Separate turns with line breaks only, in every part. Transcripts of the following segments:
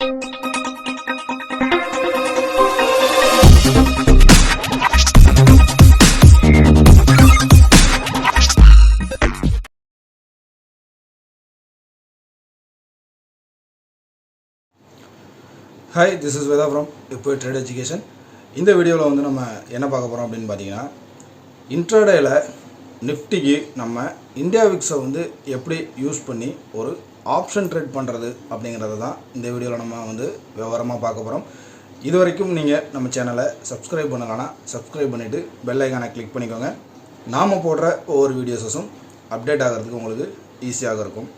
Hi, this is Veda from Ippo Trade Education. இந்த வீடியோவில் வந்து நம்ம என்ன பார்க்க போகிறோம் அப்படின்னு பார்த்தீங்கன்னா, இன்ட்ராடேயில் நிஃப்டிக்கு நம்ம இந்தியா விக்ஸை வந்து எப்படி யூஸ் பண்ணி ஒரு ஆப்ஷன் ட்ரேட் பண்ணுறது அப்படிங்கிறது தான் இந்த வீடியோவில் நம்ம வந்து விவரமாக பார்க்க போகிறோம். இது வரைக்கும் நீங்கள் நம்ம சேனலை சப்ஸ்கிரைப் பண்ணலன்னா சப்ஸ்கிரைப் பண்ணிவிட்டு பெல் ஐக்கானை கிளிக் பண்ணிக்கோங்க. நாம் போடுற ஒவ்வொரு வீடியோஸஸும் அப்டேட் ஆகிறதுக்கு உங்களுக்கு ஈஸியாக இருக்கும்.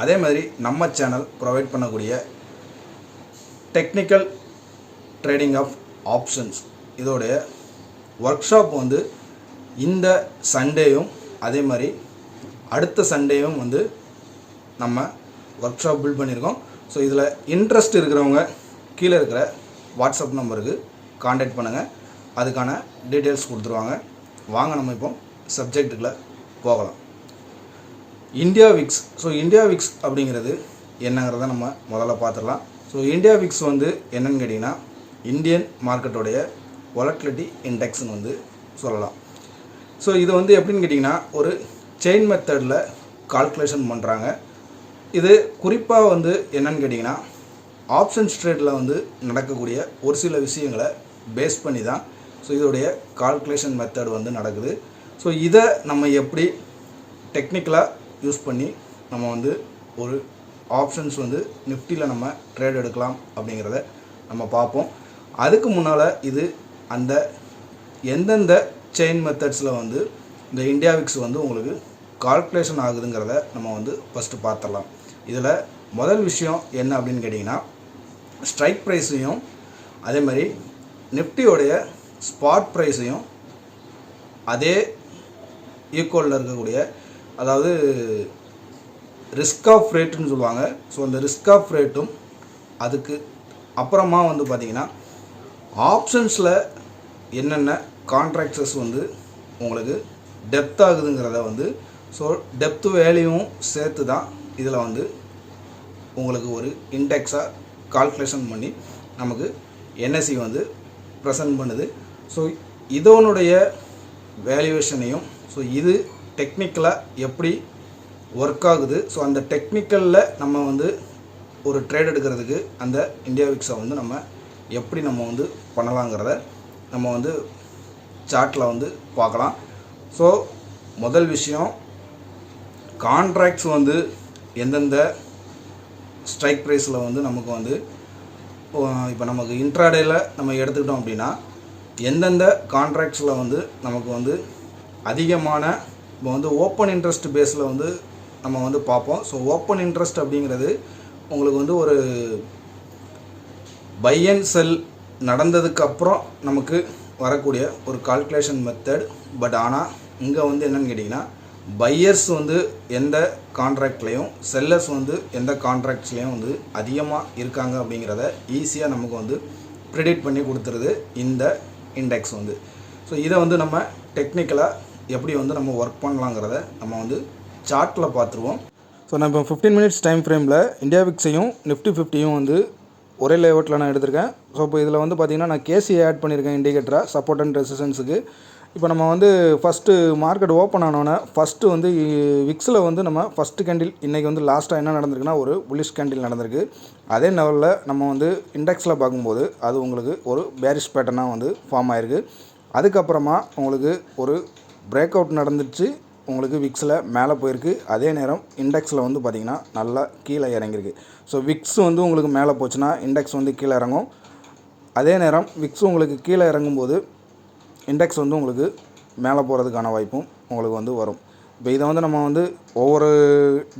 அதே மாதிரி நம்ம சேனல் ப்ரொவைட் பண்ணக்கூடிய டெக்னிக்கல் ட்ரேடிங் ஆஃப் ஆப்ஷன்ஸ் இதோடைய ஒர்க் ஷாப் வந்து இந்த சண்டேயும் அதே மாதிரி அடுத்த சண்டேயும் வந்து நம்ம ஒர்க் ஷாப் பில்ட் பண்ணியிருக்கோம். ஸோ இதில் இன்ட்ரெஸ்ட் இருக்கிறவங்க கீழே இருக்கிற வாட்ஸ்அப் நம்பருக்கு காண்டாக்ட் பண்ணுங்கள், அதுக்கான டீட்டெயில்ஸ் கொடுத்துருவாங்க. வாங்க நம்ம இப்போ சப்ஜெக்டுக்குள்ளே போகலாம். India Vicks. So India Vicks அப்படிங்கிறது என்னங்கிறத நம்ம முதல்ல பார்த்துடலாம். ஸோ இந்தியா விக்ஸ் வந்து என்னென்னு கேட்டிங்கன்னா, இந்தியன் மார்க்கெட்டோடைய வாலட்டிலிட்டி இண்டெக்ஸ்னு வந்து சொல்லலாம். ஸோ இது வந்து எப்படின்னு கேட்டிங்கன்னா, ஒரு செயின் மெத்தடில் கால்குலேஷன் பண்ணுறாங்க. இது குறிப்பாக வந்து என்னென்னு கேட்டிங்கன்னா, ஆப்ஷன்ஸ் ட்ரேடில் வந்து நடக்கக்கூடிய ஒரு சில விஷயங்களை பேஸ் பண்ணி தான் ஸோ இதோடைய கால்குலேஷன் மெத்தட் வந்து நடக்குது. ஸோ இதை நம்ம எப்படி டெக்னிக்கலாக யூஸ் பண்ணி நம்ம வந்து ஒரு ஆப்ஷன்ஸ் வந்து நிஃப்டியில் நம்ம ட்ரேட் எடுக்கலாம் அப்படிங்கிறத நம்ம பார்ப்போம். அதுக்கு முன்னால் இது அந்த எந்தெந்த செயின் மெத்தட்ஸில் வந்து இந்த இந்தியா விக்ஸ் வந்து உங்களுக்கு கால்குலேஷன் ஆகுதுங்கிறத நம்ம வந்து ஃபஸ்ட்டு பார்த்துடலாம். இதில் முதல் விஷயம் என்ன அப்படின்னு கேட்டிங்கன்னா, ஸ்ட்ரைக் ப்ரைஸையும் அதே மாதிரி நிஃப்டியோடைய ஸ்பாட் ப்ரைஸையும் அதே ஈக்குவலில் இருக்கக்கூடிய, அதாவது ரிஸ்க் ஆஃப் ரேட்டுன்னு சொல்லுவாங்க. ஸோ அந்த ரிஸ்க் ஆஃப் ரேட்டும் அதுக்கு அப்புறமா வந்து பார்த்திங்கன்னா ஆப்ஷன்ஸில் என்னென்ன கான்ட்ராக்ட்ஸஸ் வந்து உங்களுக்கு டெப்த் ஆகுதுங்கிறத வந்து ஸோ டெப்த் வேல்யூவும் சேர்த்து தான் இதில் வந்து உங்களுக்கு ஒரு இண்டெக்ஸாக கால்குலேஷன் பண்ணி நமக்கு என்எஸ்சி வந்து ப்ரெசன்ட் பண்ணுது. ஸோ இதனுடைய வேல்யூவேஷனையும் ஸோ இது டெக்னிக்கலாக எப்படி ஒர்க் ஆகுது, ஸோ அந்த டெக்னிக்கலில் நம்ம வந்து ஒரு ட்ரேட் எடுக்கிறதுக்கு அந்த இந்தியா விக்ஸை வந்து நம்ம எப்படி நம்ம வந்து பண்ணலாங்கிறத நம்ம வந்து சார்ட்டில் வந்து பார்க்கலாம். ஸோ முதல் விஷயம், கான்ட்ராக்ட்ஸ் வந்து எந்தெந்த ஸ்ட்ரைக் ப்ரைஸில் வந்து நமக்கு வந்து இப்போ நமக்கு இன்ட்ராடேயில் நம்ம எடுத்துக்கிட்டோம் அப்படின்னா எந்தெந்த கான்ட்ராக்ட்ஸில் வந்து நமக்கு வந்து அதிகமான இப்போ வந்து ஓப்பன் இன்ட்ரெஸ்ட் பேஸில் வந்து நம்ம வந்து பார்ப்போம். ஸோ ஓப்பன் இன்ட்ரெஸ்ட் அப்படிங்கிறது உங்களுக்கு வந்து ஒரு பை அண்ட் செல் நடந்ததுக்கப்புறம் நமக்கு வரக்கூடிய ஒரு கால்குலேஷன் மெத்தட். பட் ஆனால் இங்கே வந்து என்னென்னு கேட்டிங்கன்னா, பையர்ஸ் வந்து எந்த கான்ட்ராக்ட்லேயும் செல்லர்ஸ் வந்து எந்த கான்ட்ராக்ட்ஸ்லேயும் வந்து அதிகமாக இருக்காங்க அப்படிங்கிறத ஈஸியாக நமக்கு வந்து ப்ரிடிக்ட் பண்ணி கொடுத்துருது இந்த இண்டெக்ஸ் வந்து. ஸோ இதை வந்து நம்ம டெக்னிக்கலாக எப்படி வந்து நம்ம ஒர்க் பண்ணலாங்கிறத நம்ம வந்து சார்ட்டில் பார்த்துருவோம். ஸோ நான் இப்போ 15 மினிட்ஸ் டைம் ஃப்ரேமில் இந்தியா விக்ஸையும் நிஃப்டி 50யும் வந்து ஒரே லேஅவுட்டில் நான் எடுத்திருக்கேன். ஸோ இப்போ இதில் வந்து பார்த்திங்கன்னா நான் கேசி ஆட் பண்ணியிருக்கேன் இண்டிகேட்டராக சப்போர்ட் அண்ட் ரெசிஸ்டன்ஸுக்கு. இப்போ நம்ம வந்து ஃபஸ்ட்டு மார்க்கெட் ஓப்பன் ஆனோன்னே ஃபஸ்ட்டு வந்து விக்ஸில் வந்து நம்ம ஃபஸ்ட்டு கேண்டில் இன்றைக்கி வந்து லாஸ்ட்டாக என்ன நடந்திருக்குன்னா ஒரு புல்லிஷ் கேண்டில் நடந்திருக்கு. அதே லெவலில் நம்ம வந்து இண்டெக்ஸில் பார்க்கும்போது அது உங்களுக்கு ஒரு பேரிஷ் பேட்டர்னாக வந்து ஃபார்ம் ஆகிருக்கு. அதுக்கப்புறமா உங்களுக்கு ஒரு பிரேக் அவுட் நடந்துச்சு, உங்களுக்கு விக்ஸில் மேலே போயிருக்கு. அதே நேரம் இண்டெக்ஸில் வந்து பார்த்திங்கன்னா நல்லா கீழே இறங்கியிருக்கு. ஸோ விக்ஸ் வந்து உங்களுக்கு மேலே போச்சுன்னா இண்டெக்ஸ் வந்து கீழே இறங்கும். அதே நேரம் விக்ஸ் உங்களுக்கு கீழே இறங்கும்போது இண்டெக்ஸ் வந்து உங்களுக்கு மேலே போகிறதுக்கான வாய்ப்பும் உங்களுக்கு வந்து வரும். இப்போ இதை வந்து நம்ம வந்து ஒவ்வொரு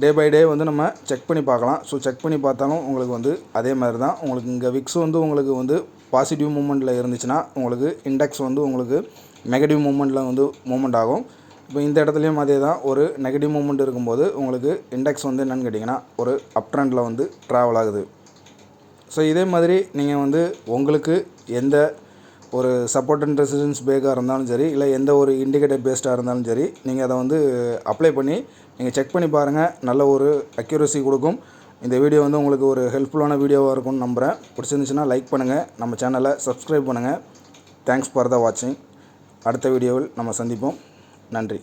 டே பை டே வந்து நம்ம செக் பண்ணி பார்க்கலாம். ஸோ செக் பண்ணி பார்த்தாலும் உங்களுக்கு வந்து அதே மாதிரி தான் உங்களுக்கு இங்கே விக்ஸ் வந்து உங்களுக்கு வந்து பாசிட்டிவ் மூமெண்ட்டில் இருந்துச்சுன்னா உங்களுக்கு இண்டெக்ஸ் வந்து உங்களுக்கு நெகட்டிவ் மூமெண்ட்டில் வந்து மூமெண்ட் ஆகும். இப்போ இந்த இடத்துலையும் அதே தான், ஒரு நெகட்டிவ் மூமெண்ட் இருக்கும்போது உங்களுக்கு இண்டெக்ஸ் வந்து என்னென்னு கேட்டிங்கன்னா ஒரு அப் ட்ரெண்டில் வந்து ட்ராவல் ஆகுது. ஸோ இதே மாதிரி நீங்கள் வந்து உங்களுக்கு எந்த ஒரு சப்போர்ட் அண்ட் ரெசிஸ்டன்ஸ் பேக்காக இருந்தாலும் சரி, இல்லை எந்த ஒரு இண்டிகேட்டர் பேஸ்டாக இருந்தாலும் சரி, நீங்கள் அதை வந்து அப்ளை பண்ணி நீங்கள் செக் பண்ணி பாருங்கள். நல்ல ஒரு அக்யூரசி கொடுக்கும். இந்த வீடியோ வந்து உங்களுக்கு ஒரு ஹெல்ப்ஃபுல்லான வீடியோவாக இருக்கும்னு நம்புகிறேன். பிடிச்சிருந்துச்சுன்னா லைக் பண்ணுங்கள், நம்ம சேனலை சப்ஸ்கிரைப் பண்ணுங்கள். தேங்க்ஸ் ஃபார் த வாட்சிங். அடுத்த வீடியோவில் நம்ம சந்திப்போம். நன்றி.